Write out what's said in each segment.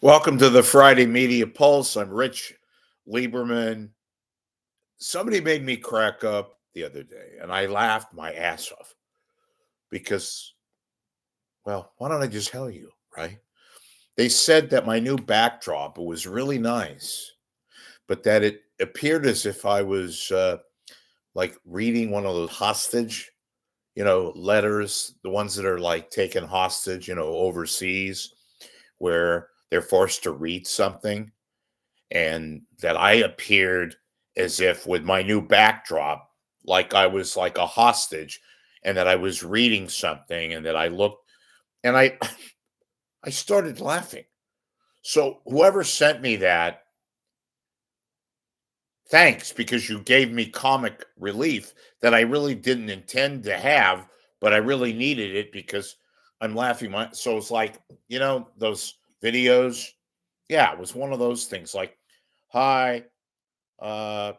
Welcome to the Friday Media Pulse. I'm Rich Lieberman. Somebody made me crack up the other day, and I laughed my ass off because, well, why don't I just tell you, right? They said that my new backdrop was really nice, but that it appeared as if I was like reading one of those hostage, letters, the ones that are like taken hostage, overseas, where they're forced to read something and that I appeared as if with my new backdrop, like I was like a hostage, and that I was reading something, and that I looked, and I I started laughing. So whoever sent me that, thanks, because you gave me comic relief that I really didn't intend to have, but I really needed it because I'm laughing. So it's like those videos. Yeah, it was one of those things. Like, hi. Uh,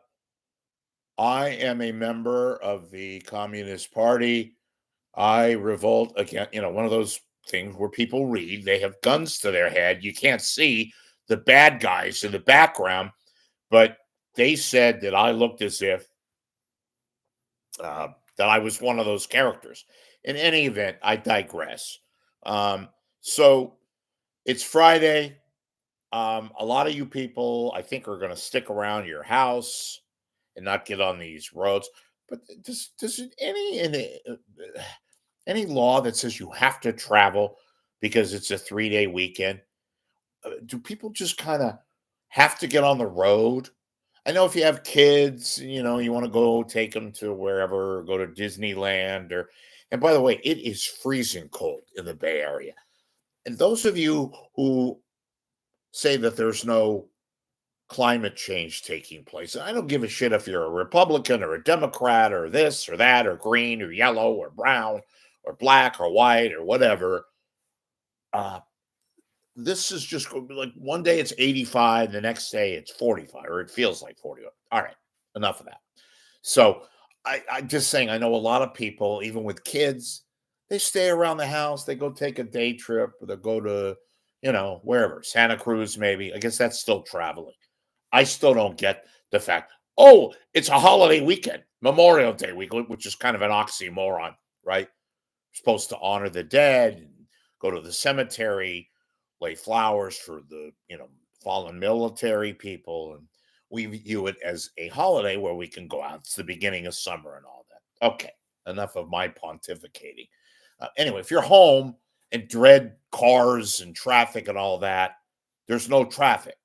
I am a member of the Communist Party. I revolt against, one of those things where people read, they have guns to their head. You can't see the bad guys in the background, but they said that I looked as if uh, that I was one of those characters. In any event, I digress. Um, so it's Friday. A lot of you people, I think, are going to stick around your house and not get on these roads. But does any law that says you have to travel because it's a 3-day weekend? Do people just kind of have to get on the road? I know if you have kids, you want to go take them to wherever, go to Disneyland or. And by the way, it is freezing cold in the Bay Area. And those of you who say that there's no climate change taking place. I don't give a shit if you're a Republican or a Democrat or this or that or green or yellow or brown or black or white or whatever. Uh, this is just like one day it's 85, the next day it's 45, or it feels like 45. All right, enough of that. So I'm just saying, I know a lot of people, even with kids, they stay around the house, they go take a day trip, or they go to, wherever, Santa Cruz, maybe. I guess that's still traveling. I still don't get the fact, oh, it's a holiday weekend, Memorial Day week, which is kind of an oxymoron, right? We're supposed to honor the dead and go to the cemetery, lay flowers for the, fallen military people. And we view it as a holiday where we can go out. It's the beginning of summer and all that. Okay, enough of my pontificating. Anyway, if you're home and dread cars and traffic and all that, there's no traffic.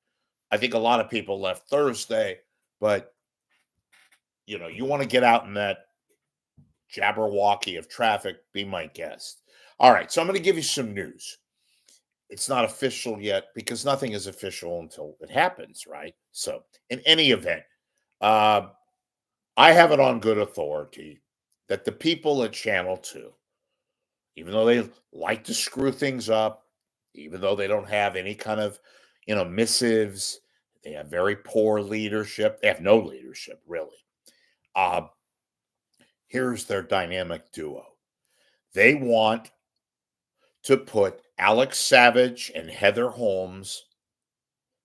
I think a lot of people left Thursday, but you want to get out in that jabberwocky of traffic, be my guest. All right, so I'm going to give you some news. It's not official yet because nothing is official until it happens, right? So, in any event, uh, I have it on good authority that the people at Channel 2, even though they like to screw things up, even though they don't have any kind of, missives, they have very poor leadership. They have no leadership, really. Uh, Here's their dynamic duo. They want to put Alex Savidge and Heather Holmes,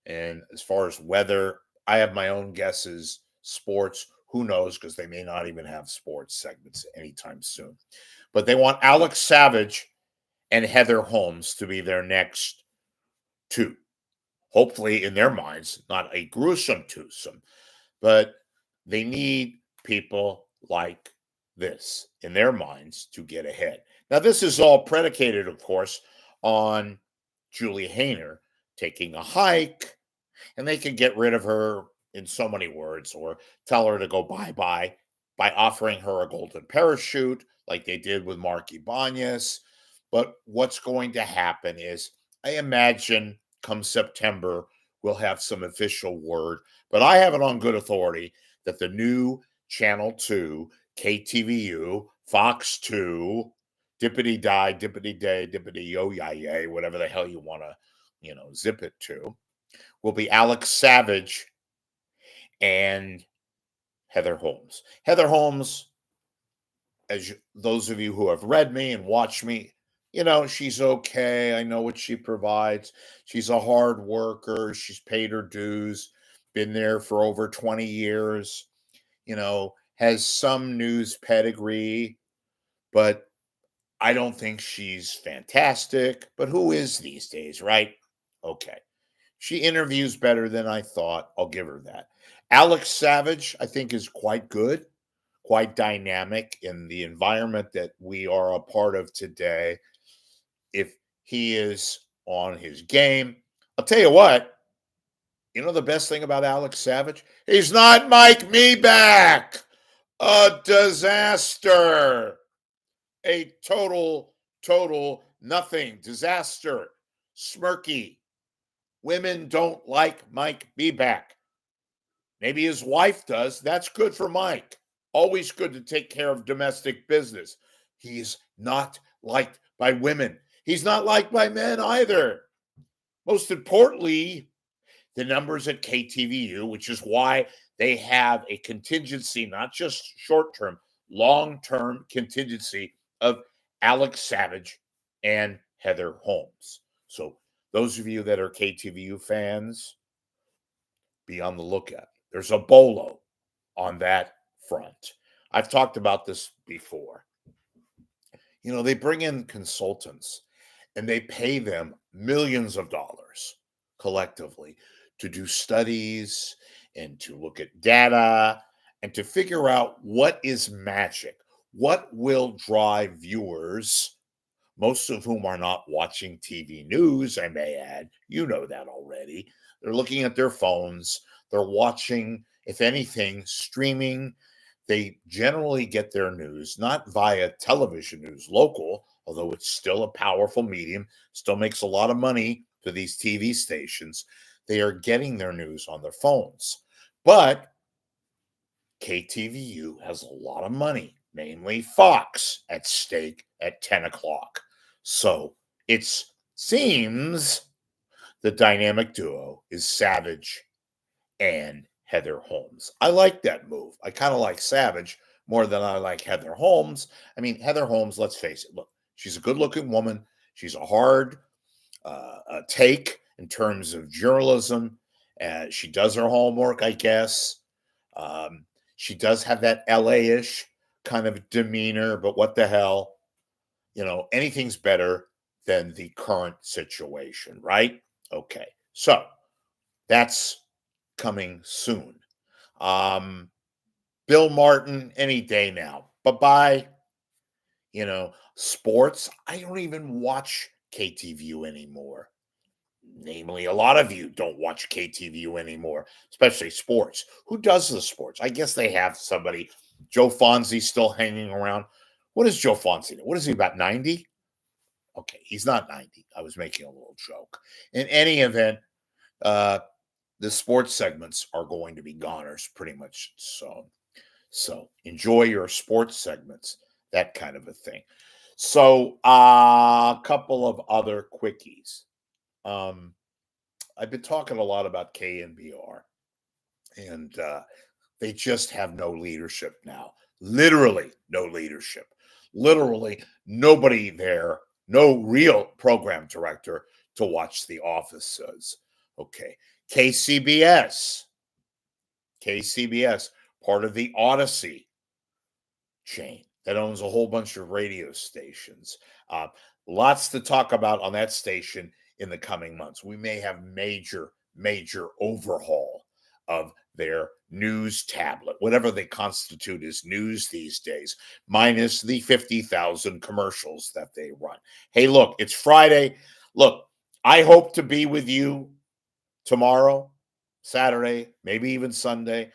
and as far as weather, I have my own guesses. Sports, who knows, because they may not even have sports segments anytime soon. But they want Alex Savidge and Heather Holmes to be their next two. Hopefully, in their minds, not a gruesome twosome, but they need people like this in their minds to get ahead. Now, this is all predicated, of course, on Julie Haener taking a hike, and they can get rid of her in so many words or tell her to go bye bye by offering her a golden parachute like they did with Mark Ibanez. But what's going to happen is, I imagine come September, we'll have some official word. But I have it on good authority that the new Channel 2, KTVU, Fox 2, dippity die, dippity day, dippity yo yay yay, whatever the hell you want to, zip it to, will be Alex Savidge and Heather Holmes. Heather Holmes, those of you who have read me and watched me she's okay. I know what she provides. She's a hard worker. She's paid her dues, been there for over 20 years, has some news pedigree, but I don't think she's fantastic. But who is these days, right? Okay. She interviews better than I thought. I'll give her that. Alex Savidge, I think, is quite good, quite dynamic in the environment that we are a part of today. If he is on his game, I'll tell you what, the best thing about Alex Savidge? He's not Mike Me back. A disaster. A total nothing. Disaster. Smirky. Women don't like Mike Me back. Maybe his wife does. That's good for Mike. Always good to take care of domestic business. He's not liked by women. He's not liked by men either. Most importantly, the numbers at KTVU, which is why they have a contingency, not just short term, long term contingency of Alex Savidge and Heather Holmes. So, those of you that are KTVU fans, be on the lookout. There's a bolo on that front. I've talked about this before. They bring in consultants and they pay them millions of dollars collectively to do studies and to look at data and to figure out what is magic, what will drive viewers, most of whom are not watching TV news, I may add. You know that already. They're looking at their phones. They're watching, if anything, streaming. They generally get their news not via television news, local, although it's still a powerful medium, still makes a lot of money for these TV stations. They are getting their news on their phones. But KTVU has a lot of money, namely Fox, at stake at 10 o'clock. So it seems the dynamic duo is Savidge and Heather Holmes. I like that move. I kind of like Savidge more than I like Heather Holmes. I mean, Heather Holmes, let's face it, look, she's a good looking woman. She's a hard take in terms of journalism. She does her homework, I guess. She does have that LA-ish kind of demeanor, but what the hell? Anything's better than the current situation, right? Okay. So that's coming soon. Bill Martin, any day now. Bye-bye. Sports. I don't even watch KTVU anymore. Namely, a lot of you don't watch KTVU anymore, especially sports. Who does the sports? I guess they have somebody. Joe Fonzie still hanging around. What is Joe Fonzie? What is he, about 90? Okay, he's not 90. I was making a little joke. In any event, the sports segments are going to be goners pretty much so. So enjoy your sports segments, that kind of a thing. So a couple of other quickies. I've been talking a lot about KNBR, and they just have no leadership now. Literally no leadership. Literally nobody there, no real program director to watch The Office says. Okay. KCBS, part of the Odyssey chain that owns a whole bunch of radio stations. Lots to talk about on that station in the coming months. We may have major overhaul of their news tablet, whatever they constitute as news these days, minus the 50,000 commercials that they run. Hey, look, it's Friday. Look, I hope to be with you tomorrow, Saturday, maybe even Sunday,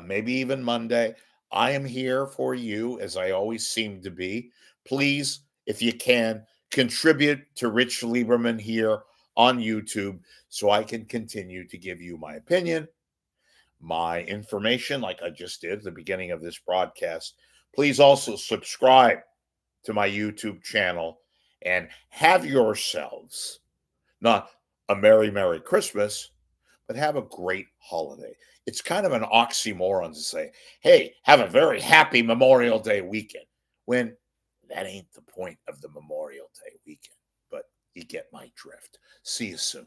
maybe even Monday. I am here for you, as I always seem to be. Please, if you can, contribute to Rich Lieberman here on YouTube so I can continue to give you my opinion, my information, like I just did at the beginning of this broadcast. Please also subscribe to my YouTube channel and have yourselves not a Merry Christmas, but have a great holiday. It's kind of an oxymoron to say, hey, have a very happy Memorial Day weekend, when That ain't the point of the Memorial Day weekend, but you get my drift. See you soon.